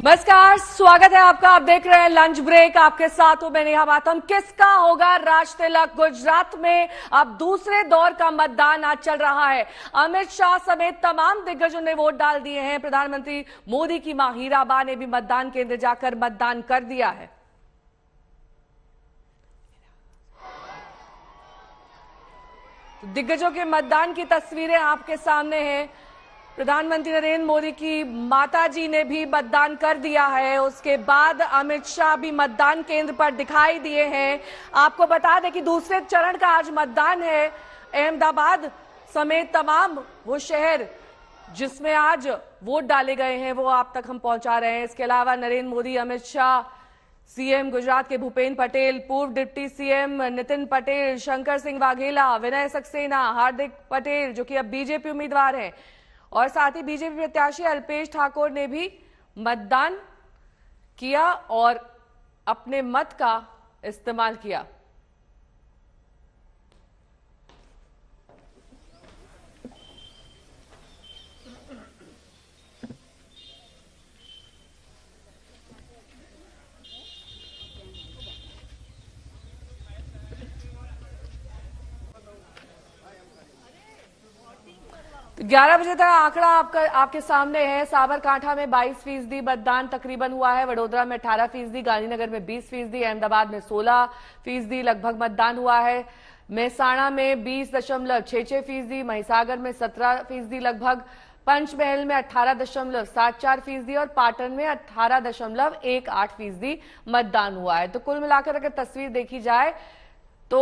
नमस्कार, स्वागत है आपका। आप देख रहे हैं लंच ब्रेक। आपके साथ हूं मैं नेहा बाथम। किसका होगा राज तिलक? गुजरात में अब दूसरे दौर का मतदान आज चल रहा है। अमित शाह समेत तमाम दिग्गजों ने वोट डाल दिए हैं। प्रधानमंत्री मोदी की मां हीराबा ने भी मतदान केंद्र जाकर मतदान कर दिया है। दिग्गजों के मतदान की तस्वीरें आपके सामने हैं। प्रधानमंत्री नरेंद्र मोदी की माताजी ने भी मतदान कर दिया है। उसके बाद अमित शाह भी मतदान केंद्र पर दिखाई दिए हैं। आपको बता दें कि दूसरे चरण का आज मतदान है। अहमदाबाद समेत तमाम वो शहर जिसमें आज वोट डाले गए हैं वो आप तक हम पहुंचा रहे हैं। इसके अलावा नरेंद्र मोदी, अमित शाह, सीएम गुजरात के भूपेन्द्र पटेल, पूर्व डिप्टी सीएम नितिन पटेल, शंकर सिंह वाघेला, विनय सक्सेना, हार्दिक पटेल जो कि अब बीजेपी उम्मीदवार हैं, और साथ ही बीजेपी प्रत्याशी अल्पेश ठाकुर ने भी मतदान किया और अपने मत का इस्तेमाल किया। 11 बजे तक आंकड़ा आपके सामने है। साबरकांठा में 22% मतदान तकरीबन हुआ है, वडोदरा में 18%, गांधीनगर में 20%, अहमदाबाद में 16% लगभग मतदान हुआ है, मेहसाणा में 20.66%, महिसागर में 17% लगभग, पंचमहल में 18.74% और पाटन में 18.18% मतदान हुआ है। तो कुल मिलाकर अगर तस्वीर देखी जाए तो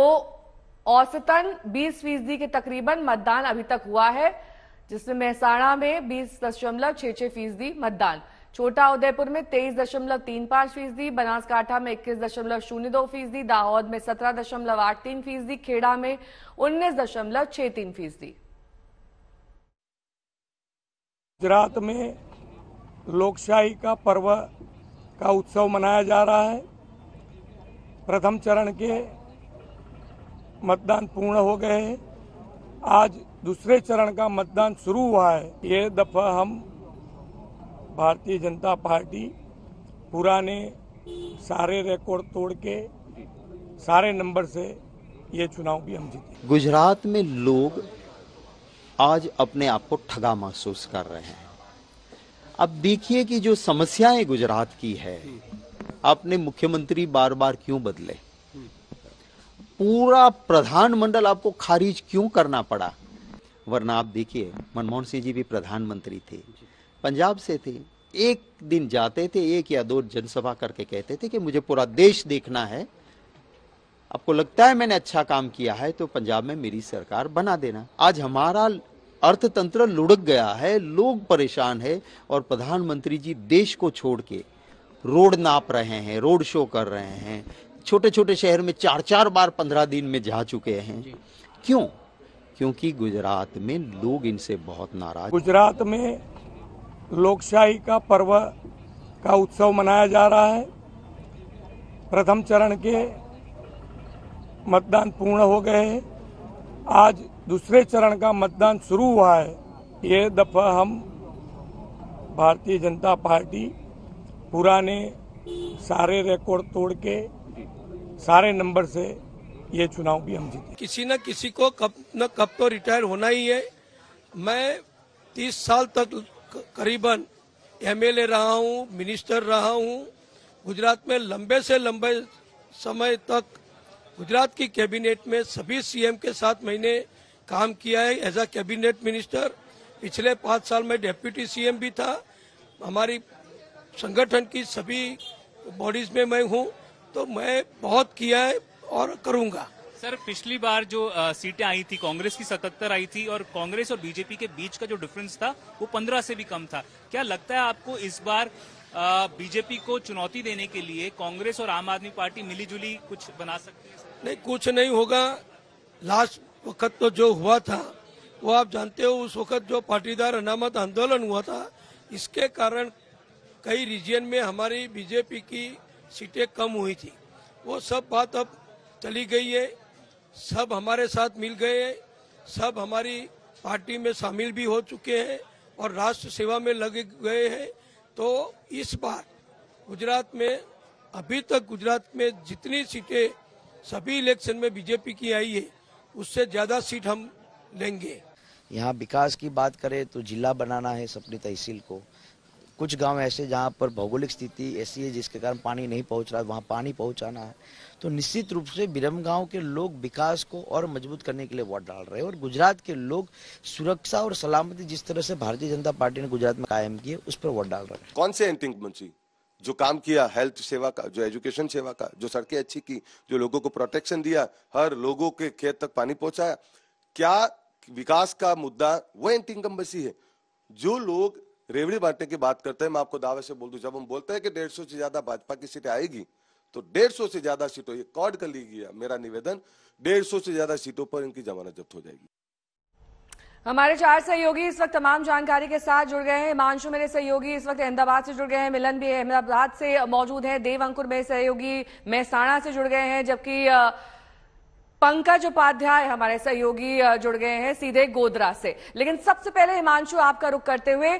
औसतन 20% के तकरीबन मतदान अभी तक हुआ है, जिसमें मेहसाणा में 20.66% मतदान, छोटा उदयपुर में 23.35%, बनासकांठा में 21.02%, दाहोद में 17.83%, खेड़ा में 19.63%। गुजरात में लोकशाही का पर्व का उत्सव मनाया जा रहा है। प्रथम चरण के मतदान पूर्ण हो गए हैं। आज दूसरे चरण का मतदान शुरू हुआ है। ये दफा हम भारतीय जनता पार्टी पुराने सारे रिकॉर्ड तोड़ के सारे नंबर से ये चुनाव भी हम जीते। गुजरात में लोग आज अपने आप को ठगा महसूस कर रहे हैं। अब देखिए कि जो समस्याएं गुजरात की है, अपने मुख्यमंत्री बार बार क्यों बदले, पूरा प्रधानमंडल आपको खारिज क्यों करना पड़ा, वरना आप देखिए मनमोहन सिंह जी भी प्रधानमंत्री थे, पंजाब से थे, एक दिन जाते थे, एक या दो जनसभा करके कहते थे कि मुझे पूरा देश देखना है, आपको लगता है मैंने अच्छा काम किया है तो पंजाब में मेरी सरकार बना देना। आज हमारा अर्थतंत्र लुढ़क गया है, लोग परेशान है और प्रधानमंत्री जी देश को छोड़ के रोड नाप रहे हैं, रोड शो कर रहे हैं, छोटे छोटे शहर में 4-4 बार 15 दिन में जा चुके हैं। क्यों? क्योंकि गुजरात में लोग इनसे बहुत नाराज। गुजरात में लोकशाही का पर्व का उत्सव मनाया जा रहा है। प्रथम चरण के मतदान पूर्ण हो गए हैं। आज दूसरे चरण का मतदान शुरू हुआ है। ये दफा हम भारतीय जनता पार्टी पुराने सारे रिकॉर्ड तोड़ के सारे नंबर से ये चुनाव भी हम जीते। किसी न किसी को कब न कब तो रिटायर होना ही है। मैं 30 साल तक करीबन एमएलए रहा हूँ, मिनिस्टर रहा हूँ। गुजरात में लंबे से लंबे समय तक गुजरात की कैबिनेट में सभी सीएम के साथ मैंने काम किया है एज अ कैबिनेट मिनिस्टर। पिछले 5 साल में डेप्यूटी सीएम भी था। हमारी संगठन की सभी बॉडीज में मैं हूँ, तो मैं बहुत किया है और करूंगा। सर, पिछली बार जो सीटें आई थी कांग्रेस की 77 आई थी और कांग्रेस और बीजेपी के बीच का जो डिफरेंस था वो 15 से भी कम था। क्या लगता है आपको इस बार बीजेपी को चुनौती देने के लिए कांग्रेस और आम आदमी पार्टी मिलीजुली कुछ बना सकती है? नहीं, कुछ नहीं होगा। लास्ट वक्त तो जो हुआ था वो आप जानते हो। उस वक्त जो पाटीदार अनामत आंदोलन हुआ था, इसके कारण कई रीजन में हमारी बीजेपी की सीटें कम हुई थी। वो सब बात अब चली गई है। सब हमारे साथ मिल गए हैं, सब हमारी पार्टी में शामिल भी हो चुके हैं और राष्ट्र सेवा में लगे गए हैं। तो इस बार गुजरात में अभी तक गुजरात में जितनी सीटें सभी इलेक्शन में बीजेपी की आई है उससे ज्यादा सीट हम लेंगे। यहाँ विकास की बात करें तो जिला बनाना है अपनी तहसील को। कुछ गांव ऐसे जहाँ पर भौगोलिक स्थिति ऐसी है जिसके कारण पानी नहीं पहुँच रहा है, वहाँ पानी पहुँचाना है। तो निश्चित रूप से बिरम गांव के लोग विकास को और मजबूत करने के लिए वोट डाल रहे हैं और गुजरात के लोग सुरक्षा और सलामती जिस तरह से भारतीय जनता पार्टी ने गुजरात में कायम की है उस पर वोट डाल रहे हैं। कौन से एंटिंग मंत्री जो काम किया हेल्थ सेवा का, जो एजुकेशन सेवा का, जो सड़कें अच्छी की, जो लोगों को प्रोटेक्शन दिया, हर लोगों के खेत तक पानी पहुंचाया, क्या विकास का मुद्दा वो एंटी इनकम्बेंसी है? जो लोग रेवड़ी बांटने की बात करते हैं, मैं आपको दावे से बोल दूं, जब हम बोलते हैं कि 150 से ज्यादा भाजपा की सीटें आएगी तो 150 से ज्यादा सीटों, ये कॉर्ड कर ली गई है मेरा निवेदन, 150 से ज्यादा सीटों पर इनकी जमानत जब्त हो जाएगी। हमारे 4 सहयोगी इस वक्त तमाम जानकारी के साथ जुड़ गए हैं। हिमांशु मेरे सहयोगी इस वक्त अहमदाबाद से जुड़ गए हैं, मिलन भी अहमदाबाद से मौजूद है, देव अंकुर मेरे सहयोगी मेहसाणा से जुड़ गए हैं, जबकि पंकज उपाध्याय हमारे सहयोगी जुड़ गए हैं सीधे गोधरा से। लेकिन सबसे पहले हिमांशु आपका रुख करते हुए,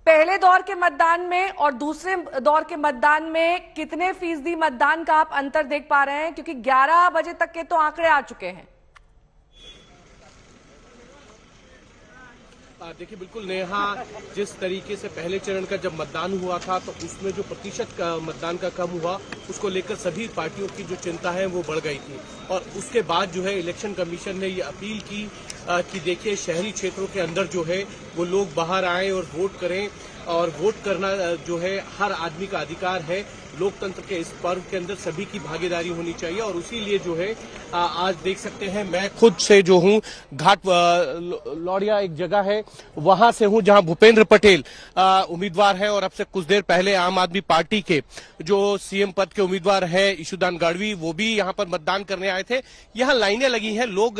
पहले दौर के मतदान में और दूसरे दौर के मतदान में कितने फीसदी मतदान का आप अंतर देख पा रहे हैं? क्योंकि 11 बजे तक के तो आंकड़े आ चुके हैं। देखिए बिल्कुल नेहा, जिस तरीके से पहले चरण का जब मतदान हुआ था तो उसमें जो प्रतिशत का मतदान का कम हुआ उसको लेकर सभी पार्टियों की जो चिंता है वो बढ़ गई थी और उसके बाद जो है इलेक्शन कमीशन ने ये अपील की कि देखिए शहरी क्षेत्रों के अंदर जो है वो लोग बाहर आए और वोट करें और वोट करना जो है हर आदमी का अधिकार है। लोकतंत्र के इस पर्व के अंदर सभी की भागीदारी होनी चाहिए और उसी लिए जो है आज देख सकते हैं मैं खुद से जो हूं घाट लौड़िया एक जगह है वहां से हूं जहां भूपेंद्र पटेल उम्मीदवार है और अब से कुछ देर पहले आम आदमी पार्टी के जो सीएम पद के उम्मीदवार है ईशुदान गढ़वी वो भी यहां पर मतदान करने आए थे। यहां लाइनें लगी हैं, लोग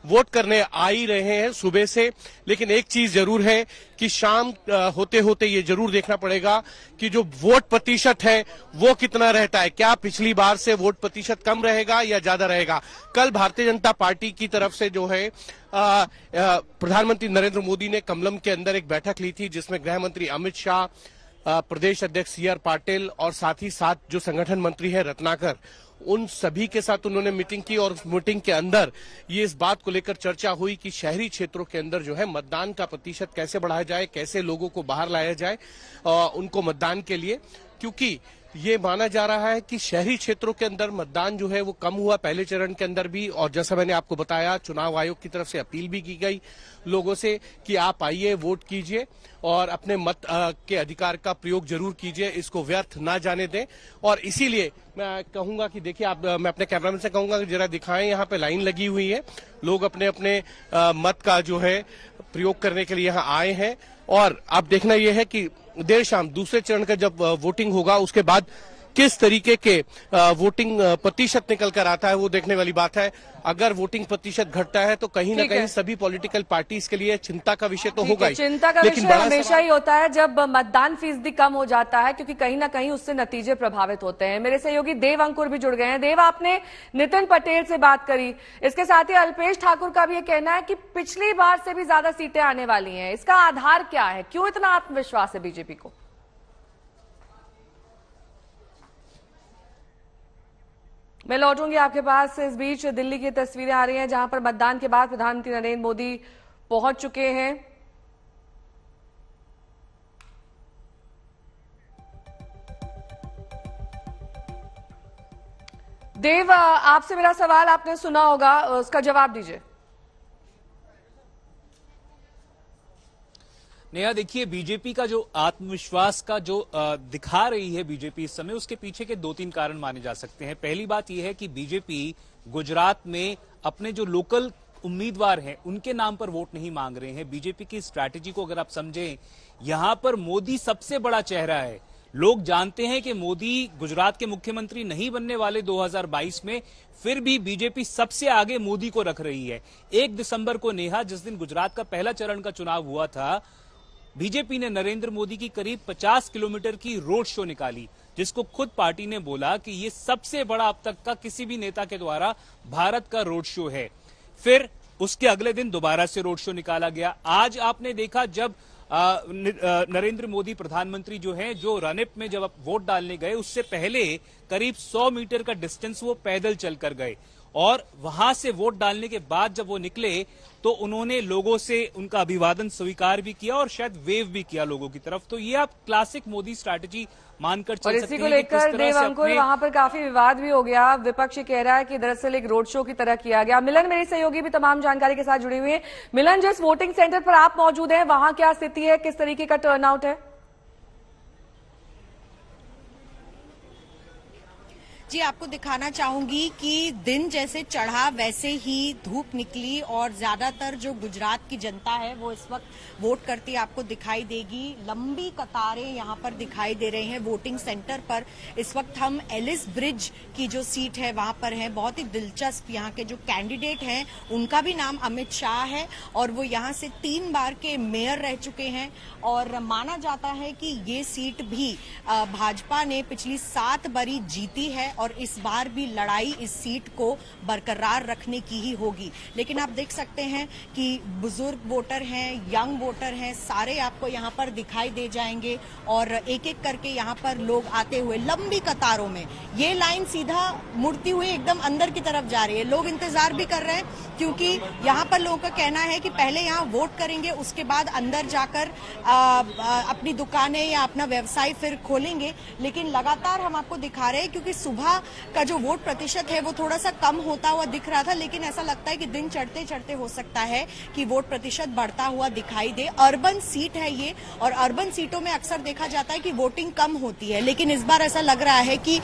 वोट करने आ ही रहे हैं सुबह से। लेकिन एक चीज जरूर है कि शाम होते होते ये जरूर देखना पड़ेगा कि जो वोट प्रतिशत है वो कितना रहता है। क्या पिछली बार से वोट प्रतिशत कम रहेगा या ज्यादा रहेगा? कल भारतीय जनता पार्टी की तरफ से जो है प्रधानमंत्री नरेंद्र मोदी ने कमलम के अंदर एक बैठक ली थी जिसमें गृह मंत्री अमित शाह, प्रदेश अध्यक्ष CR पाटिल और साथ ही साथ जो संगठन मंत्री है रत्नाकर, उन सभी के साथ उन्होंने मीटिंग की और उस मीटिंग के अंदर ये इस बात को लेकर चर्चा हुई कि शहरी क्षेत्रों के अंदर जो है मतदान का प्रतिशत कैसे बढ़ाया जाए, कैसे लोगों को बाहर लाया जाए उनको मतदान के लिए, क्योंकि ये माना जा रहा है कि शहरी क्षेत्रों के अंदर मतदान जो है वो कम हुआ पहले चरण के अंदर भी। और जैसा मैंने आपको बताया चुनाव आयोग की तरफ से अपील भी की गई लोगों से कि आप आइए वोट कीजिए और अपने मत के अधिकार का प्रयोग जरूर कीजिए, इसको व्यर्थ ना जाने दें। और इसीलिए मैं कहूंगा कि देखिए मैं अपने कैमरामैन से कहूंगा कि जरा दिखाएं, यहाँ पे लाइन लगी हुई है, लोग अपने अपने मत का जो है प्रयोग करने के लिए यहाँ आए हैं। और अब देखना यह है कि देर शाम दूसरे चरण का जब वोटिंग होगा उसके बाद किस तरीके के वोटिंग प्रतिशत निकल कर आता है वो देखने वाली बात है। अगर वोटिंग प्रतिशत घटता है तो कहीं ना कहीं सभी पॉलिटिकल पार्टीज के लिए चिंता का विषय तो होगा ही। चिंता का विषय हमेशा ही होता है जब मतदान फीसदी कम हो जाता है, क्योंकि कहीं ना कहीं उससे नतीजे प्रभावित होते हैं। मेरे सहयोगी देव अंकुर भी जुड़ गए हैं। देव, आपने नितिन पटेल से बात करी, इसके साथ ही अल्पेश ठाकुर का भी ये कहना है कि पिछली बार से भी ज्यादा सीटें आने वाली हैं। इसका आधार क्या है? क्यों इतना आत्मविश्वास है बीजेपी को? मैं लौटूंगी आपके पास। इस बीच दिल्ली की तस्वीरें आ रही हैं जहां पर मतदान के बाद प्रधानमंत्री नरेंद्र मोदी पहुंच चुके हैं। देव, आपसे मेरा सवाल आपने सुना होगा, उसका जवाब दीजिए। नेहा, देखिए बीजेपी का जो आत्मविश्वास का जो दिखा रही है बीजेपी इस समय, उसके पीछे के 2-3 कारण माने जा सकते हैं। पहली बात यह है कि बीजेपी गुजरात में अपने जो लोकल उम्मीदवार हैं उनके नाम पर वोट नहीं मांग रहे हैं। बीजेपी की स्ट्रैटेजी को अगर आप समझें, यहां पर मोदी सबसे बड़ा चेहरा है। लोग जानते हैं कि मोदी गुजरात के मुख्यमंत्री नहीं बनने वाले 2022 में, फिर भी बीजेपी सबसे आगे मोदी को रख रही है। 1 दिसंबर को नेहा, जिस दिन गुजरात का पहला चरण का चुनाव हुआ था, बीजेपी ने नरेंद्र मोदी की करीब 50 किलोमीटर की रोड शो निकाली, जिसको खुद पार्टी ने बोला कि ये सबसे बड़ा अब तक का किसी भी नेता के द्वारा भारत का रोड शो है। फिर उसके अगले दिन दोबारा से रोड शो निकाला गया। आज आपने देखा जब नरेंद्र मोदी प्रधानमंत्री जो हैं, जो रनअप में जब वोट डालने गए उससे पहले करीब 100 मीटर का डिस्टेंस वो पैदल चलकर गए और वहां से वोट डालने के बाद जब वो निकले तो उन्होंने लोगों से उनका अभिवादन स्वीकार भी किया और शायद वेव भी किया लोगों की तरफ। तो ये आप क्लासिक मोदी स्ट्रैटेजी मानकर चल सकते हैं। और इसी को लेकर देव अंकुर वहां पर काफी विवाद भी हो गया। विपक्ष कह रहा है कि दरअसल एक रोड शो की तरह किया गया। मिलन मेरी सहयोगी भी तमाम जानकारी के साथ जुड़ी हुई है। मिलन, जिस वोटिंग सेंटर पर आप मौजूद हैं वहां क्या स्थिति है, किस तरीके का टर्नआउट है? जी, आपको दिखाना चाहूंगी कि दिन जैसे चढ़ा वैसे ही धूप निकली और ज्यादातर जो गुजरात की जनता है वो इस वक्त वोट करती आपको दिखाई देगी। लंबी कतारें यहाँ पर दिखाई दे रही हैं वोटिंग सेंटर पर। इस वक्त हम एलिस ब्रिज की जो सीट है वहां पर है। बहुत ही दिलचस्प यहाँ के जो कैंडिडेट हैं उनका भी नाम अमित शाह है और वो यहाँ से 3 बार के मेयर रह चुके हैं और माना जाता है कि ये सीट भी भाजपा ने पिछली 7 बारी जीती है और इस बार भी लड़ाई इस सीट को बरकरार रखने की ही होगी। लेकिन आप देख सकते हैं कि बुजुर्ग वोटर हैं, यंग वोटर हैं, सारे आपको यहाँ पर दिखाई दे जाएंगे और एक एक करके यहाँ पर लोग आते हुए लंबी कतारों में, ये लाइन सीधा मुड़ती हुई एकदम अंदर की तरफ जा रही है। लोग इंतजार भी कर रहे हैं क्योंकि यहाँ पर लोगों का कहना है कि पहले यहाँ वोट करेंगे, उसके बाद अंदर जाकर अपनी दुकानें या अपना व्यवसाय फिर खोलेंगे। लेकिन लगातार हम आपको दिखा रहे हैं क्योंकि सुबह का जो वोट प्रतिशत है वो थोड़ा सा कम होता हुआ दिख रहा था, लेकिन ऐसा लगता है कि दिन चढ़ते चढ़ते हो सकता है कि वोट प्रतिशत बढ़ता हुआ दिखाई दे। अर्बन सीट है ये और अर्बन सीटों में अक्सर देखा जाता है कि वोटिंग कम होती है, लेकिन इस बार ऐसा लग रहा है कि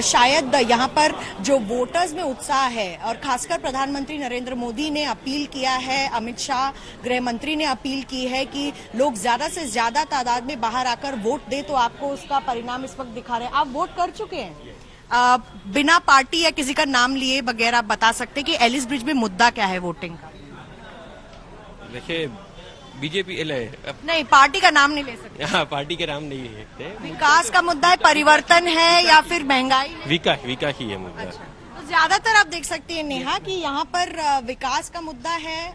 शायद यहाँ पर जो वोटर्स में उत्साह है और खासकर प्रधानमंत्री नरेंद्र मोदी ने अपील किया है, अमित शाह गृह मंत्री ने अपील की है कि लोग ज्यादा से ज्यादा तादाद में बाहर आकर वोट दे, तो आपको उसका परिणाम इस वक्त दिखा रहे हैं। आप वोट कर चुके हैं? बिना पार्टी या किसी का नाम लिए बगैर आप बता सकते हैं कि एलिस ब्रिज में मुद्दा क्या है वोटिंग का? देखिए, बीजेपी नहीं, पार्टी का नाम नहीं ले सकते। हाँ, पार्टी के नाम नहीं ले सकते। विकास का मुद्दा है, परिवर्तन है या फिर महंगाई? विकास ही है मुद्दा। अच्छा। तो ज्यादातर आप देख सकते हैं नेहा कि यहाँ पर विकास का मुद्दा है।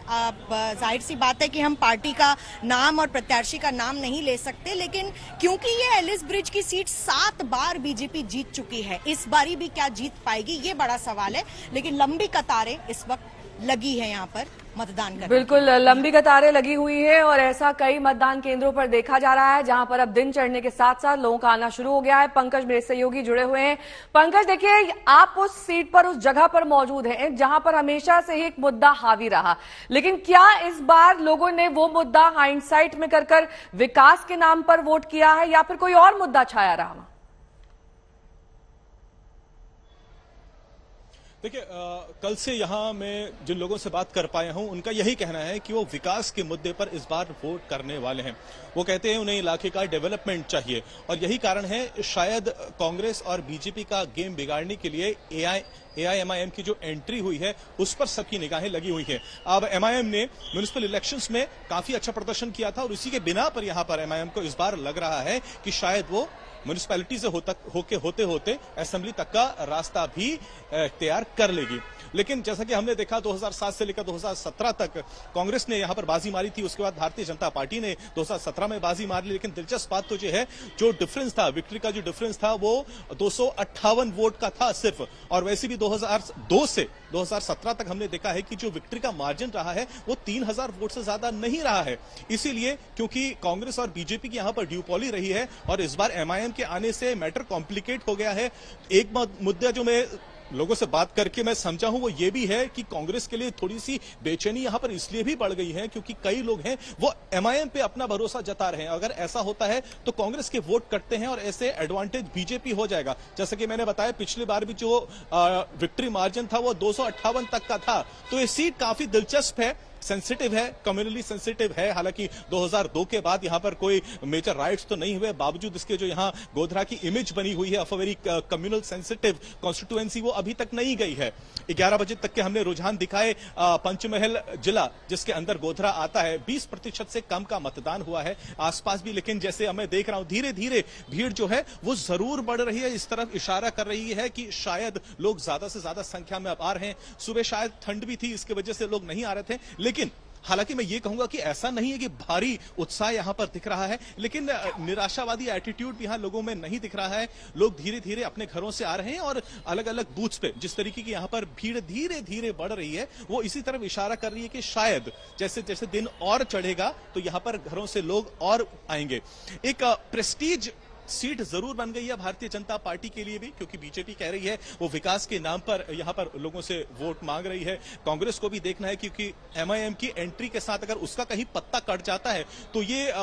जाहिर सी बात है कि हम पार्टी का नाम और प्रत्याशी का नाम नहीं ले सकते, लेकिन क्योंकि ये एलिस ब्रिज की सीट 7 बार बीजेपी जीत चुकी है, इस बारी भी क्या जीत पाएगी ये बड़ा सवाल है। लेकिन लंबी कतारें इस वक्त लगी है यहाँ पर मतदान करने। बिल्कुल, लंबी कतारें लगी हुई है और ऐसा कई मतदान केंद्रों पर देखा जा रहा है जहां पर अब दिन चढ़ने के साथ साथ लोगों का आना शुरू हो गया है। पंकज मेरे सहयोगी जुड़े हुए हैं। पंकज, देखिए, आप उस सीट पर, उस जगह पर मौजूद हैं जहां पर हमेशा से ही एक मुद्दा हावी रहा, लेकिन क्या इस बार लोगों ने वो मुद्दा हाइंडसाइट में कर विकास के नाम पर वोट किया है या फिर कोई और मुद्दा छाया रहा? देखिए, कल से यहाँ मैं जिन लोगों से बात कर पाया हूँ उनका यही कहना है कि वो विकास के मुद्दे पर इस बार वोट करने वाले हैं। वो कहते हैं उन्हें इलाके का डेवलपमेंट चाहिए और यही कारण है शायद कांग्रेस और बीजेपी का गेम बिगाड़ने के लिए एआईएमआईएम की जो एंट्री हुई है उस पर सबकी निगाहें लगी हुई है। अब एमआईएम ने म्युनिसिपल इलेक्शंस में काफी अच्छा प्रदर्शन किया था और इसी के बिना पर यहाँ पर एमआईएम को इस बार लग रहा है कि शायद वो म्युनिसिपैलिटी से होते होते असेंबली तक का रास्ता भी तैयार कर लेगी। लेकिन जैसा कि हमने देखा 2007 से लेकर 2017 तक कांग्रेस ने यहां पर बाजी मारी थी, उसके बाद भारतीय जनता पार्टी ने 2017 में बाजी मार ली। लेकिन दिलचस्प बात तो जो है, जो डिफरेंस था, विक्ट्री का जो डिफरेंस था वो 258 वोट का था सिर्फ। और वैसे भी 2002 से 2017 तक हमने देखा है कि जो विक्ट्री का मार्जिन रहा है वो 3000 वोट से ज्यादा नहीं रहा है। इसीलिए क्योंकि कांग्रेस और बीजेपी की यहां पर ड्यूपॉली रही है और इस बार एमआईएम के आने से मैटर कॉम्प्लिकेट हो गया है। एक मुद्दा जो मैं लोगों से बात करके मैं समझा हूं वो ये भी है कि कांग्रेस के लिए थोड़ी सी बेचैनी यहां पर इसलिए भी बढ़ गई है क्योंकि कई लोग हैं वो एमआईएम पे अपना भरोसा जता रहे हैं। अगर ऐसा होता है तो कांग्रेस के वोट कटते हैं और ऐसे एडवांटेज बीजेपी हो जाएगा। जैसा कि मैंने बताया, पिछली बार भी जो विक्ट्री मार्जिन था वो 258 तक का था। तो ये सीट काफी दिलचस्प है, सेंसिटिव है, कम्युनली सेंसिटिव है। हालांकि 2002 के बाद यहां पर कोई मेजर राइट्स तो नहीं हुए, बावजूद इसके जो यहां गोधरा की इमेज बनी हुई है of a very communal sensitive constituency, वो अभी तक नहीं गई है। 11 बजे तक के हमने रुझान दिखाए। पंचमहल जिला जिसके अंदर गोधरा आता है, 20% से कम का मतदान हुआ है आसपास भी। लेकिन जैसे मैं देख रहा हूं धीरे धीरे भीड़ जो है वो जरूर बढ़ रही है, इस तरफ इशारा कर रही है कि शायद लोग ज्यादा से ज्यादा संख्या में अब आ रहे हैं। सुबह शायद ठंड भी थी, इसकी वजह से लोग नहीं आ रहे थे। लेकिन हालांकि मैं ये कहूंगा कि ऐसा नहीं है कि भारी उत्साह यहां पर दिख रहा है, लेकिन निराशावादी एटीट्यूड भी यहां लोगों में नहीं दिख रहा है। लोग धीरे धीरे अपने घरों से आ रहे हैं और अलग अलग बूथ्स पे जिस तरीके की यहां पर भीड़ धीरे धीरे बढ़ रही है, वो इसी तरफ इशारा कर रही है कि शायद जैसे जैसे दिन और चढ़ेगा तो यहां पर घरों से लोग और आएंगे। एक प्रेस्टीज सीट जरूर बन गई है भारतीय जनता पार्टी के लिए भी, क्योंकि बीजेपी कह रही है वो विकास के नाम पर यहां पर लोगों से वोट मांग रही है। कांग्रेस को भी देखना है, क्योंकि एमआईएम की एंट्री के साथ अगर उसका कहीं पत्ता कट जाता है तो ये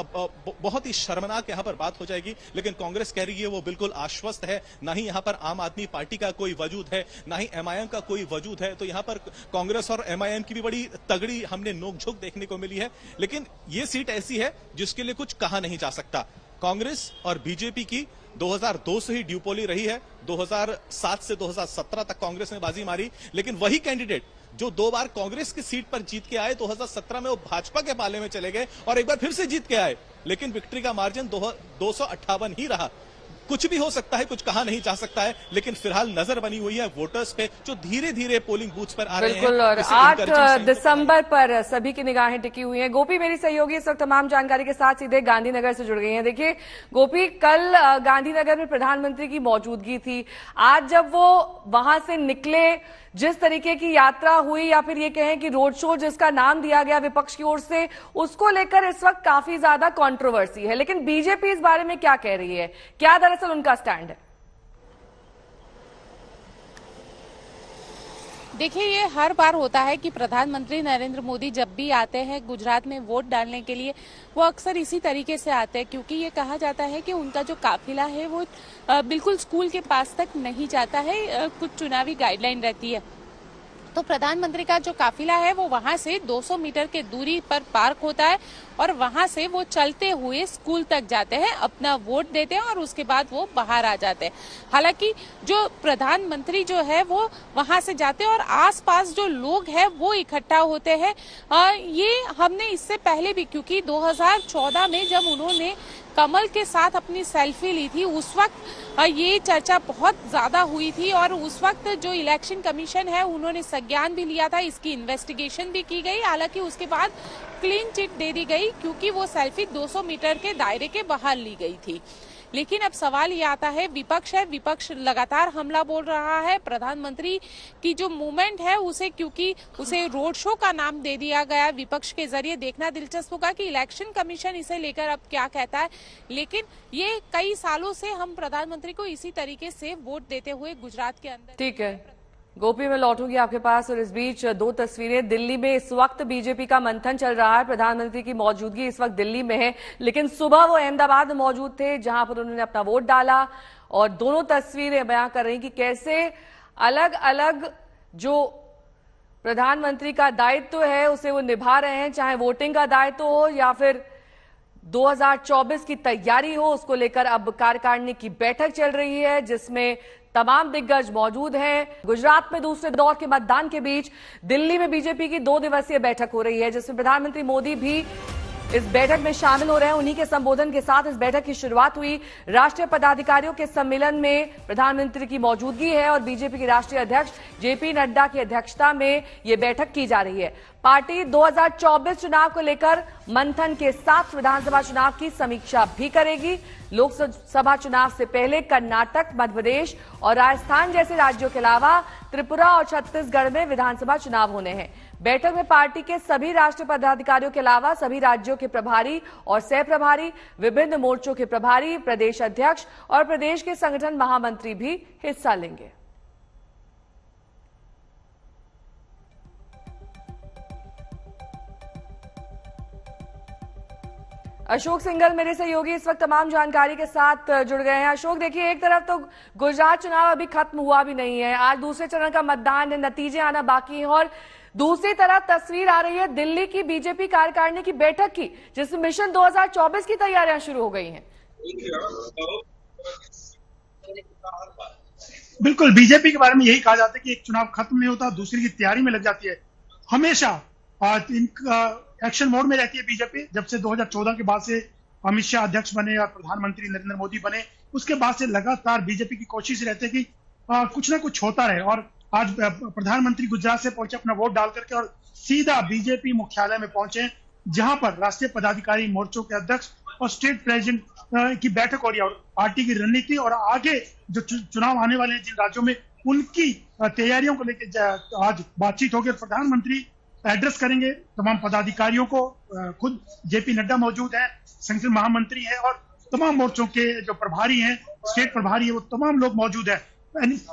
बहुत ही शर्मनाक यहां पर बात हो जाएगी। लेकिन कांग्रेस कह रही है वो बिल्कुल आश्वस्त है, ना ही यहां पर आम आदमी पार्टी का कोई वजूद है, ना ही एमआईएम का कोई वजूद है। तो यहां पर कांग्रेस और एमआईएम की भी बड़ी तगड़ी हमने नोकझोंक देखने को मिली है। लेकिन ये सीट ऐसी है जिसके लिए कुछ कहा नहीं जा सकता। कांग्रेस और बीजेपी की 2002 से ही ड्यूपोली रही है। 2007 से 2017 तक कांग्रेस ने बाजी मारी, लेकिन वही कैंडिडेट जो 2 बार कांग्रेस की सीट पर जीत के आए, 2017 में वो भाजपा के पाले में चले गए और एक बार फिर से जीत के आए, लेकिन विक्ट्री का मार्जिन 258 ही रहा। कुछ भी हो सकता है, कुछ कहा नहीं जा सकता है, लेकिन फिलहाल नजर बनी हुई है वोटर्स पे जो धीरे धीरे पोलिंग बूथ्स पर आ रहे हैं। बिल्कुल, और 8 दिसंबर पर सभी की निगाहें टिकी हुई हैं। गोपी मेरी सहयोगी इस वक्त तमाम जानकारी के साथ सीधे गांधीनगर से जुड़ गई हैं। देखिए गोपी, कल गांधीनगर में प्रधानमंत्री की मौजूदगी थी। आज जब वो वहां से निकले, जिस तरीके की यात्रा हुई या फिर ये कहें कि रोड शो जिसका नाम दिया गया विपक्ष की ओर से, उसको लेकर इस वक्त काफी ज्यादा कंट्रोवर्सी है। लेकिन बीजेपी इस बारे में क्या कह रही है, क्या दरअसल उनका स्टैंड है? देखिए, ये हर बार होता है कि प्रधानमंत्री नरेंद्र मोदी जब भी आते हैं गुजरात में वोट डालने के लिए, वो अक्सर इसी तरीके से आते हैं, क्योंकि ये कहा जाता है कि उनका जो काफिला है वो बिल्कुल स्कूल के पास तक नहीं जाता है। कुछ चुनावी गाइडलाइन रहती है, तो प्रधानमंत्री का जो काफिला है वो वहां से 200 मीटर के दूरी पर पार्क होता है और वहां से वो चलते हुए स्कूल तक जाते हैं, अपना वोट देते हैं और उसके बाद वो बाहर आ जाते हैं। हालांकि जो प्रधानमंत्री जो है वो वहां से जाते हैं और आसपास जो लोग हैं वो इकट्ठा होते हैं। ये हमने इससे पहले भी, क्योंकि 2014 में जब उन्होंने कमल के साथ अपनी सेल्फी ली थी, उस वक्त ये चर्चा बहुत ज्यादा हुई थी और उस वक्त जो इलेक्शन कमीशन है उन्होंने संज्ञान भी लिया था, इसकी इन्वेस्टिगेशन भी की गई। हालांकि उसके बाद क्लीन चिट दे दी गई, क्योंकि वो सेल्फी 200 मीटर के दायरे के बाहर ली गई थी। लेकिन अब सवाल ये आता है, विपक्ष लगातार हमला बोल रहा है। प्रधानमंत्री की जो मूवमेंट है उसे, क्योंकि उसे रोड शो का नाम दे दिया गया विपक्ष के जरिए, देखना दिलचस्प होगा कि इलेक्शन कमीशन इसे लेकर अब क्या कहता है। लेकिन ये कई सालों से हम प्रधानमंत्री को इसी तरीके से वोट देते हुए गुजरात के अंदर। ठीक है गोपी, मैं लौटूंगी आपके पास। और इस बीच 2 तस्वीरें, दिल्ली में इस वक्त बीजेपी का मंथन चल रहा है। प्रधानमंत्री की मौजूदगी इस वक्त दिल्ली में है, लेकिन सुबह वो अहमदाबाद में मौजूद थे, जहां पर उन्होंने अपना वोट डाला। और दोनों तस्वीरें बयां कर रही कि कैसे अलग अलग जो प्रधानमंत्री का दायित्व है उसे वो निभा रहे हैं, चाहे वोटिंग का दायित्व हो या फिर 2024 की तैयारी हो। उसको लेकर अब कार्यकारिणी की बैठक चल रही है, जिसमें तमाम दिग्गज मौजूद हैं। गुजरात में दूसरे दौर के मतदान के बीच दिल्ली में बीजेपी की 2 दिवसीय बैठक हो रही है, जिसमें प्रधानमंत्री मोदी भी इस बैठक में शामिल हो रहे हैं। उन्हीं के संबोधन के साथ इस बैठक की शुरुआत हुई। राष्ट्रीय पदाधिकारियों के सम्मेलन में प्रधानमंत्री की मौजूदगी है और बीजेपी के राष्ट्रीय अध्यक्ष जेपी नड्डा की अध्यक्षता में यह बैठक की जा रही है। पार्टी 2024 चुनाव को लेकर मंथन के साथ विधानसभा चुनाव की समीक्षा भी करेगी। लोकसभा चुनाव से पहले कर्नाटक, मध्य प्रदेश और राजस्थान जैसे राज्यों के अलावा त्रिपुरा और छत्तीसगढ़ में विधानसभा चुनाव होने हैं। बैठक में पार्टी के सभी राष्ट्रीय पदाधिकारियों के अलावा सभी राज्यों के प्रभारी और सह प्रभारी, विभिन्न मोर्चों के प्रभारी, प्रदेश अध्यक्ष और प्रदेश के संगठन महामंत्री भी हिस्सा लेंगे। अशोक सिंघल मेरे सहयोगी इस वक्त तमाम जानकारी के साथ जुड़ गए हैं। अशोक, देखिए, एक तरफ तो गुजरात चुनाव अभी खत्म हुआ भी नहीं है, आज दूसरे चरण का मतदान है, नतीजे आना बाकी है, और दूसरी तरफ तस्वीर आ रही है दिल्ली की बीजेपी कार्यकारिणी की बैठक की, जिसमें मिशन 2024 की तैयारियां शुरू हो गई हैं। बिल्कुल, बीजेपी के बारे में यही कहा जाता है कि एक चुनाव खत्म नहीं होता, दूसरी की तैयारी में लग जाती है। हमेशा इनका एक्शन मोड में रहती है बीजेपी। जब से 2014 के बाद से अमित शाह अध्यक्ष बने और प्रधानमंत्री नरेंद्र मोदी बने, उसके बाद से लगातार बीजेपी की कोशिश रहती है कि कुछ ना कुछ होता रहे। और आज प्रधानमंत्री गुजरात से पहुंचे अपना वोट डाल करके और सीधा बीजेपी मुख्यालय में पहुंचे, जहां पर राष्ट्रीय पदाधिकारी मोर्चों के अध्यक्ष और स्टेट प्रेसिडेंट की बैठक हो रही है और पार्टी की रणनीति और आगे जो चुनाव आने वाले हैं जिन राज्यों में उनकी तैयारियों को लेकर आज बातचीत होगी। प्रधानमंत्री एड्रेस करेंगे तमाम पदाधिकारियों को। खुद जेपी नड्डा मौजूद है, संगठन महामंत्री है और तमाम मोर्चों के जो प्रभारी हैं, स्टेट प्रभारी है, वो तमाम लोग मौजूद है।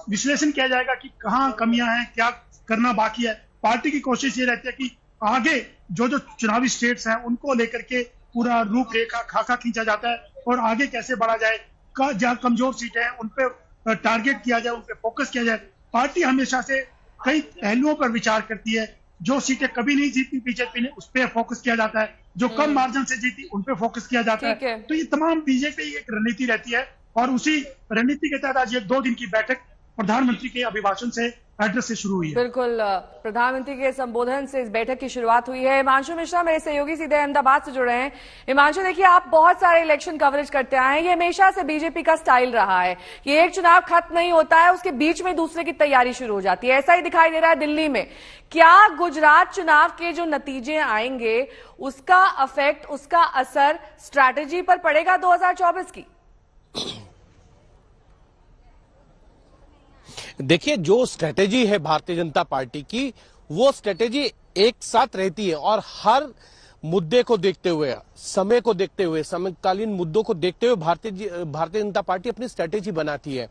विश्लेषण किया जाएगा कि कहाँ कमियां हैं, क्या करना बाकी है। पार्टी की कोशिश ये रहती है कि आगे जो चुनावी स्टेट्स हैं उनको लेकर के पूरा रूपरेखा खाका खींचा जाता है और आगे कैसे बढ़ा जाए, जहाँ कमजोर सीटें हैं उन पे टारगेट किया जाए, उन पे फोकस किया जाए। पार्टी हमेशा से कई पहलुओं पर विचार करती है। जो सीटें कभी नहीं जीती बीजेपी ने उस पर फोकस किया जाता है, जो कम मार्जिन से जीती उन पे फोकस किया जाता है। तो ये तमाम बीजेपी की एक रणनीति रहती है और उसी रणनीति के तहत आज 2 दिन की बैठक प्रधानमंत्री के अभिभाषण से एड्रेस से शुरू हुई है। बिल्कुल, प्रधानमंत्री के संबोधन से इस बैठक की शुरुआत हुई है। हिमांशु मिश्रा मेरे सहयोगी सीधे अहमदाबाद से जुड़े हैं। हिमांशु, देखिए, आप बहुत सारे इलेक्शन कवरेज करते आए हैं। ये हमेशा से बीजेपी का स्टाइल रहा है कि एक चुनाव खत्म नहीं होता है, उसके बीच में दूसरे की तैयारी शुरू हो जाती है। ऐसा ही दिखाई दे रहा है दिल्ली में। क्या गुजरात चुनाव के जो नतीजे आएंगे उसका इफेक्ट, उसका असर स्ट्रैटेजी पर पड़ेगा 2024 की? देखिए, जो स्ट्रेटेजी है भारतीय जनता पार्टी की, वो स्ट्रेटेजी एक साथ रहती है और हर मुद्दे को देखते हुए, समय को देखते हुए, समकालीन मुद्दों को देखते हुए भारतीय जनता पार्टी अपनी स्ट्रेटेजी बनाती है।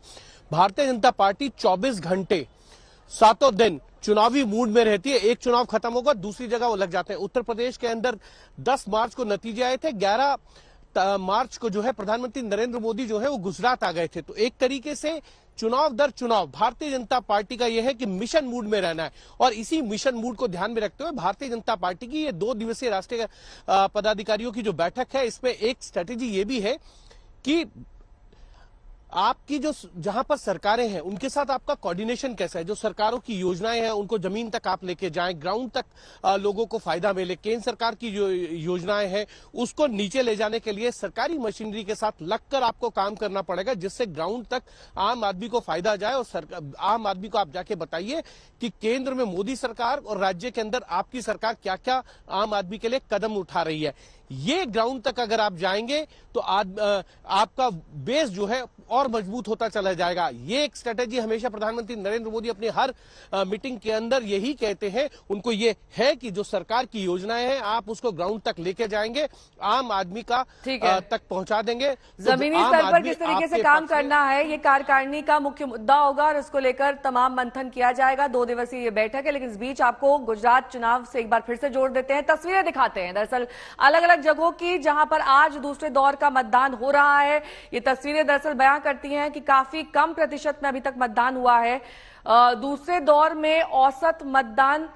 भारतीय जनता पार्टी 24 घंटे 7 दिन चुनावी मूड में रहती है। एक चुनाव खत्म होगा, दूसरी जगह वो लग जाते हैं। उत्तर प्रदेश के अंदर 10 मार्च को नतीजे आए थे, 11 मार्च को जो है प्रधानमंत्री नरेंद्र मोदी जो है वो गुजरात आ गए थे। तो एक तरीके से चुनाव दर चुनाव भारतीय जनता पार्टी का यह है कि मिशन मूड में रहना है और इसी मिशन मूड को ध्यान में रखते हुए भारतीय जनता पार्टी की ये 2 दिवसीय राष्ट्रीय पदाधिकारियों की जो बैठक है, इसमें एक स्ट्रेटेजी ये भी है कि आपकी जो जहां पर सरकारें हैं उनके साथ आपका कोऑर्डिनेशन कैसा है। जो सरकारों की योजनाएं हैं उनको जमीन तक आप लेके जाएं, ग्राउंड तक लोगों को फायदा मिले। केंद्र सरकार की जो योजनाएं हैं उसको नीचे ले जाने के लिए सरकारी मशीनरी के साथ लगकर आपको काम करना पड़ेगा, जिससे ग्राउंड तक आम आदमी को फायदा जाए। और आम आदमी को आप जाके बताइए कि केंद्र में मोदी सरकार और राज्य के अंदर आपकी सरकार क्या क्या आम आदमी के लिए कदम उठा रही है। ये ग्राउंड तक अगर आप जाएंगे तो आपका बेस जो है और मजबूत होता चला जाएगा। ये एक स्ट्रेटेजी हमेशा प्रधानमंत्री नरेंद्र मोदी अपनी हर मीटिंग के अंदर यही कहते हैं। उनको ये है कि जो सरकार की योजनाएं हैं आप उसको ग्राउंड तक लेके जाएंगे, आम आदमी का तक पहुंचा देंगे। जमीनी स्तर पर किस तरीके से काम करना है ये कार्यकारिणी का मुख्य मुद्दा होगा और इसको लेकर तमाम मंथन किया जाएगा। 2 दिवसीय ये बैठक है, लेकिन इस बीच आपको गुजरात चुनाव से एक बार फिर से जोड़ देते हैं, तस्वीरें दिखाते हैं। दरअसल अलग अलग जगहों की जहां पर आज दूसरे दौर का मतदान हो रहा है, ये तस्वीरें दरअसल बयां करती हैं कि काफी कम प्रतिशत में अभी तक मतदान हुआ है। दूसरे दौर में औसत मतदान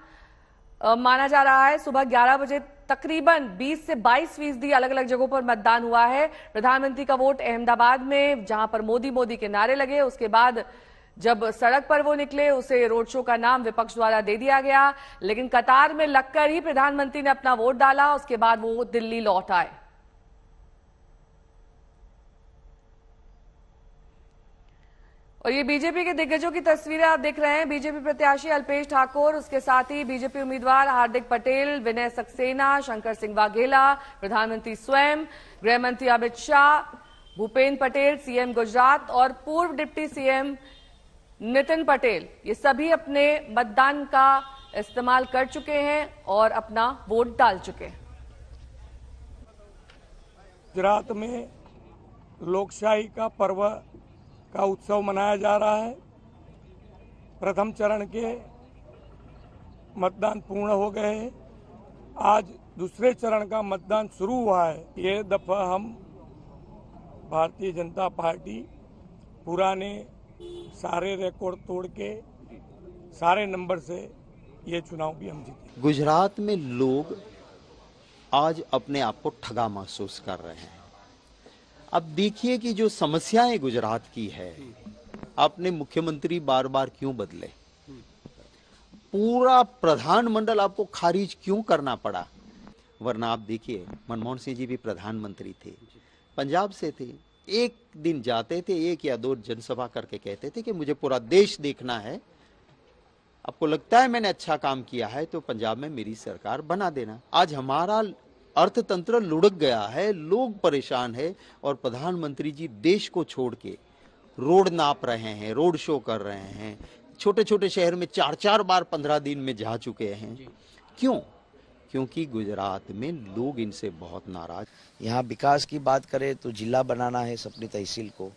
माना जा रहा है सुबह 11 बजे तकरीबन 20 से 22% अलग अलग जगहों पर मतदान हुआ है। प्रधानमंत्री का वोट अहमदाबाद में, जहां पर मोदी मोदी के नारे लगे, उसके बाद जब सड़क पर वो निकले उसे रोड शो का नाम विपक्ष द्वारा दे दिया गया, लेकिन कतार में लगकर ही प्रधानमंत्री ने अपना वोट डाला। उसके बाद वो दिल्ली लौट आए। और ये बीजेपी के दिग्गजों की तस्वीरें आप देख रहे हैं। बीजेपी प्रत्याशी अल्पेश ठाकुर, उसके साथ ही बीजेपी उम्मीदवार हार्दिक पटेल, विनय सक्सेना, शंकर सिंह वाघेला, प्रधानमंत्री स्वयं, गृह मंत्री अमित शाह, भूपेंद्र पटेल सीएम गुजरात और पूर्व डिप्टी सीएम नितिन पटेल, ये सभी अपने मतदान का इस्तेमाल कर चुके हैं और अपना वोट डाल चुके हैं। गुजरात में लोकशाही का पर्व का उत्सव मनाया जा रहा है। प्रथम चरण के मतदान पूर्ण हो गए हैं। आज दूसरे चरण का मतदान शुरू हुआ है। ये दफा हम भारतीय जनता पार्टी पुराने सारे रिकॉर्ड तोड़ के सारे नंबर से ये चुनाव भी हम जीते। गुजरात में लोग आज अपने आप को ठगा महसूस कर रहे हैं। अब देखिए कि जो समस्याएं गुजरात की है, अपने मुख्यमंत्री बार बार क्यों बदले, पूरा प्रधानमंडल आपको खारिज क्यों करना पड़ा। वरना आप देखिए मनमोहन सिंह जी भी प्रधानमंत्री थे, पंजाब से थे, एक दिन जाते थे 1 या 2 जनसभा करके कहते थे कि मुझे पूरा देश देखना है आपको लगता है मैंने अच्छा काम किया है तो पंजाब में मेरी सरकार बना देना। आज हमारा अर्थतंत्र लुढ़क गया है, लोग परेशान है और प्रधानमंत्री जी देश को छोड़ के रोड नाप रहे हैं, रोड शो कर रहे हैं, छोटे छोटे शहर में 4-4 बार 15 दिन में जा चुके हैं। क्यों? क्योंकि गुजरात में लोग इनसे बहुत नाराज। यहाँ विकास की बात करें तो जिला बनाना है अपनी तहसील को।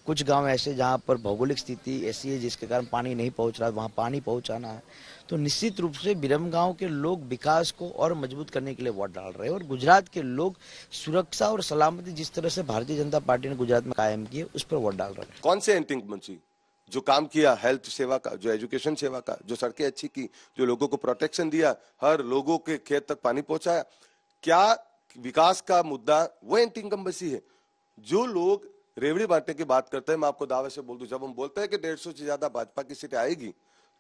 कुछ गांव ऐसे जहां पर भौगोलिक स्थिति ऐसी है जिसके कारण पानी नहीं पहुंच रहा है, वहां पानी पहुंचाना है। तो निश्चित रूप से बिरम गांव के लोग विकास को और मजबूत करने के लिए वोट डाल रहे हैं और गुजरात के लोग सुरक्षा और सलामती जिस तरह से भारतीय जनता पार्टी ने गुजरात में कायम की है उस पर वोट डाल रहे हैं। कौन से एंटी इनकम्बेंसी जो काम किया हेल्थ सेवा का, जो एजुकेशन सेवा का, जो सड़कें अच्छी की, जो लोगों को प्रोटेक्शन दिया, हर लोगों के खेत तक पानी पहुंचाया, क्या विकास का मुद्दा वो एंटी इनकम्बेंसी है? जो लोग रेवड़ी बांटने की बात करते हैं, मैं आपको दावे से बोल दूं, जब हम बोलते हैं कि 150 से ज्यादा भाजपा की सीटें आएगी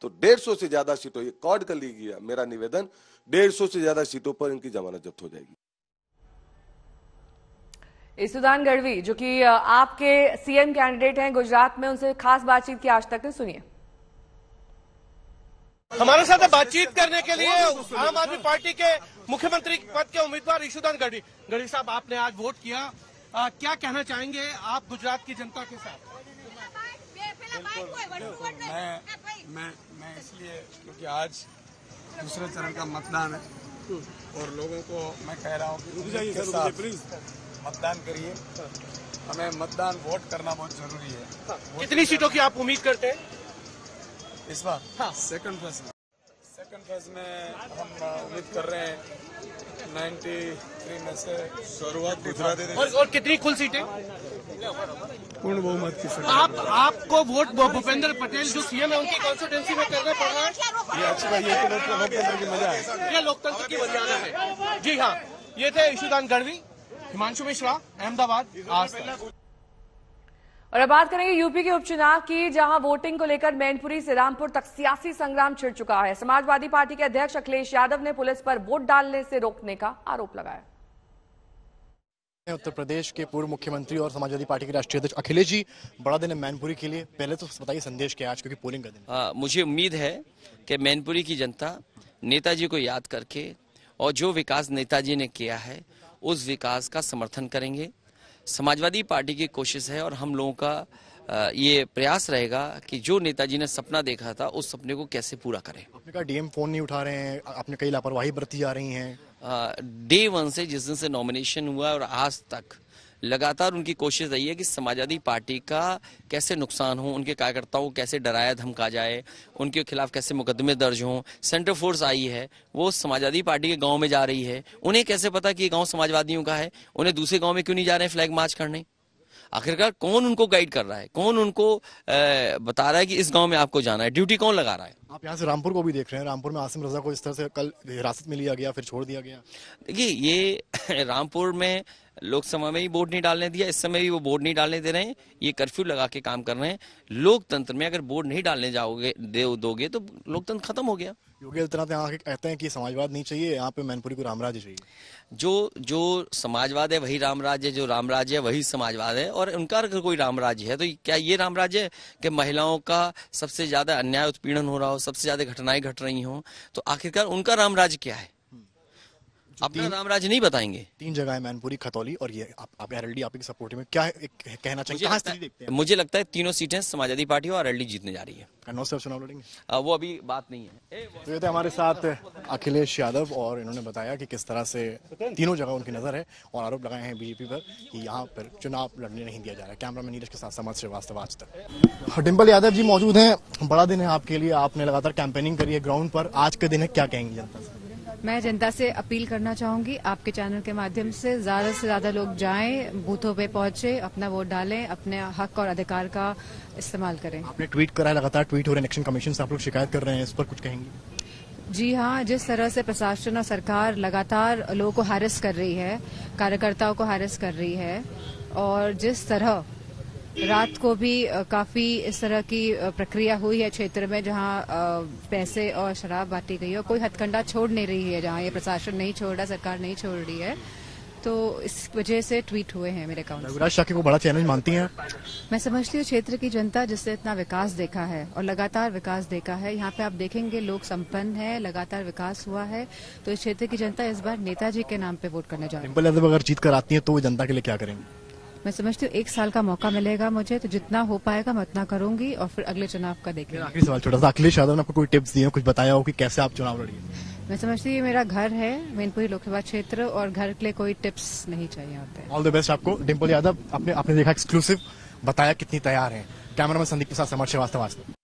तो 150 से ज्यादा सीटों, ये रिकॉर्ड कर ली गई है मेरा निवेदन, 150 से ज्यादा सीटों पर इनकी जमानत जब्त हो जाएगी। ईसुदान गढ़वी जो कि आपके सीएम कैंडिडेट हैं गुजरात में, उनसे खास बातचीत की आज तक ने सुनिए। हमारे साथ बातचीत करने के लिए आम आदमी पार्टी के मुख्यमंत्री पद के उम्मीदवार ईसुदान गढ़वी। गढ़वी साहब, आपने आज वोट किया, क्या कहना चाहेंगे आप गुजरात की जनता के साथ? मैं इसलिए क्योंकि आज दूसरे चरण का मतदान है और लोगों को मैं कह रहा हूँ कि मतदान करिए। हमें मतदान वोट करना बहुत जरूरी है। कितनी सीटों की आप उम्मीद करते हैं इस बार? हाँ, सेकंड फेज में हम उम्मीद कर रहे हैं 93 में से शुरुआत गुजरात। और कितनी कुल सीटें? पूर्ण बहुमत की सरकार। आपको वोट भूपेंद्र पटेल जो सीएम है उनकी कॉन्स्टिट्यूंसी में करना पड़ रहा है? ये अच्छी बात, ये लोकतंत्र की मजा है, ये लोकतंत्र की मर्यादा है। जी हाँ, ये थे ईसुदान गढ़वी। हिमांशु मिश्रा, अहमदाबाद, आज तक। और अब बात करेंगे यूपी के उपचुनाव की, जहां वोटिंग को लेकर मैनपुरी से रामपुर तक सियासी संग्राम छिड़ चुका है। समाजवादी पार्टी के अध्यक्ष अखिलेश यादव ने पुलिस पर वोट डालने से रोकने का आरोप लगाया। उत्तर प्रदेश के पूर्व मुख्यमंत्री और समाजवादी पार्टी के राष्ट्रीय अध्यक्ष अखिलेश जी, बड़ा दिन है मैनपुरी के लिए, पहले तो बताइए संदेश क्या है आज, क्योंकि पोलिंग का दिन है। मुझे उम्मीद है कि मैनपुरी की जनता नेताजी को याद करके और जो विकास नेताजी ने किया है उस विकास का समर्थन करेंगे। समाजवादी पार्टी की कोशिश है और हम लोगों का ये प्रयास रहेगा कि जो नेताजी ने सपना देखा था उस सपने को कैसे पूरा करें। आपने कहा डीएम फोन नहीं उठा रहे हैं, आपने कई लापरवाही बरती जा रही हैं। डे 1 से जिस दिन से नॉमिनेशन हुआ और आज तक लगातार उनकी कोशिश रही है कि समाजवादी पार्टी का कैसे नुकसान हो, उनके कार्यकर्ताओं को कैसे डराया धमका जाए, उनके खिलाफ कैसे मुकदमे दर्ज हों। सेंटर फोर्स आई है, वो समाजवादी पार्टी के गांव में जा रही है, उन्हें कैसे पता कि ये गांव समाजवादियों का है? उन्हें दूसरे गांव में क्यों नहीं जा रहे हैं फ्लैग मार्च करने? आखिरकार कौन उनको गाइड कर रहा है, कौन उनको बता रहा है कि इस गांव में आपको जाना है? ड्यूटी कौन लगा रहा है? आप यहाँ से रामपुर को भी देख रहे हैं, रामपुर में आसिम रजा को इस तरह से कल हिरासत में लिया गया, फिर छोड़ दिया गया। देखिए, ये रामपुर में लोकसभा में ही वोट नहीं डालने दिया, इस समय भी वो वोट नहीं डालने दे रहे हैं। ये कर्फ्यू लगा के काम कर रहे हैं। लोकतंत्र में अगर वोट नहीं डालने दोगे तो लोकतंत्र खत्म हो गया। योगी आदित्यनाथ यहाँ कहते हैं कि समाजवाद नहीं चाहिए, यहाँ पे मैनपुरी को रामराज्य चाहिए। जो समाजवाद है वही रामराज्य है, जो रामराज्य है वही समाजवाद है। और उनका अगर कोई रामराज्य है तो क्या ये रामराज्य है कि महिलाओं का सबसे ज्यादा अन्याय उत्पीड़न हो रहा हो, सबसे ज्यादा घटनाएं घट रही हो? तो आखिरकार उनका रामराज्य क्या है? अपना रामराज्य नहीं बताएंगे। 3 जगह है, मैनपुरी, खतौली और ये आप आरएलडी आपकी सपोर्ट में क्या कहना चाहिए? मुझे लगता है तीनों सीटें समाजवादी पार्टी और आरएलडी जीतने जा रही है। कन्नौज से चुनाव लड़ेंगे? वो अभी बात नहीं है। तो ये थे हमारे साथ अखिलेश यादव और इन्होंने बताया कि किस तरह से तीनों जगह उनकी नजर है और आरोप लगाए हैं बीजेपी पर कि यहाँ पर चुनाव लड़ने नहीं दिया जा रहा है। कैमरामैन नीरज के साथ समाज श्रीवास्तव, आज तक। डिम्पल यादव जी मौजूद हैं, बड़ा दिन है आपके लिए, आपने लगातार कैंपेनिंग करी है ग्राउंड पर, आज के दिन है, क्या कहेंगे जनता से? मैं जनता से अपील करना चाहूंगी आपके चैनल के माध्यम से ज्यादा लोग जाएं, बूथों पे पहुंचे, अपना वोट डालें, अपने हक और अधिकार का इस्तेमाल करें। आपने ट्वीट करा है, लगातार ट्वीट हो रहे हैं, इलेक्शन कमीशन से आप लोग शिकायत कर रहे हैं, इस पर कुछ कहेंगी? जी हाँ, जिस तरह से प्रशासन और सरकार लगातार लोगों को हैरेस कर रही है, कार्यकर्ताओं को हैरेस कर रही है, और जिस तरह रात को भी काफी इस तरह की प्रक्रिया हुई है क्षेत्र में जहां पैसे और शराब बांटी गई है, कोई हथकंडा छोड़ नहीं रही है, जहां ये प्रशासन नहीं छोड़ रहा, सरकार नहीं छोड़ रही है, तो इस वजह से ट्वीट हुए हैं मेरे अकाउंट। रघुराज शाक्य को बड़ा चैलेंज मानती हैं? मैं समझती हूँ क्षेत्र की जनता जिससे इतना विकास देखा है और लगातार विकास देखा है, यहाँ पे आप देखेंगे लोग संपन्न है, लगातार विकास हुआ है, तो इस क्षेत्र की जनता इस बार नेताजी के नाम पे वोट करने जा रही है। डिंपल यादव अगर जीत कर आती है तो वो जनता के लिए क्या करेंगे? मैं समझती हूँ 1 साल का मौका मिलेगा मुझे, तो जितना हो पाएगा मैं उतना करूंगी और फिर अगले चुनाव का देखेंगे। आखिरी सवाल छोटा सा, अखिलेश यादव ने आपको कोई टिप्स दिए, कुछ बताया हो कि कैसे आप चुनाव लड़िए? मैं समझती हूँ ये मेरा घर है, मैनपुरी लोकसभा क्षेत्र, और घर के लिए कोई टिप्स नहीं चाहिए होते। ऑल द बेस्ट आपको। डिंपल यादव आपने देखा एक्सक्लूसिव, बताया कितनी तैयार है। कैमरामैन संदीप के साथ समर श्रीवास्तव।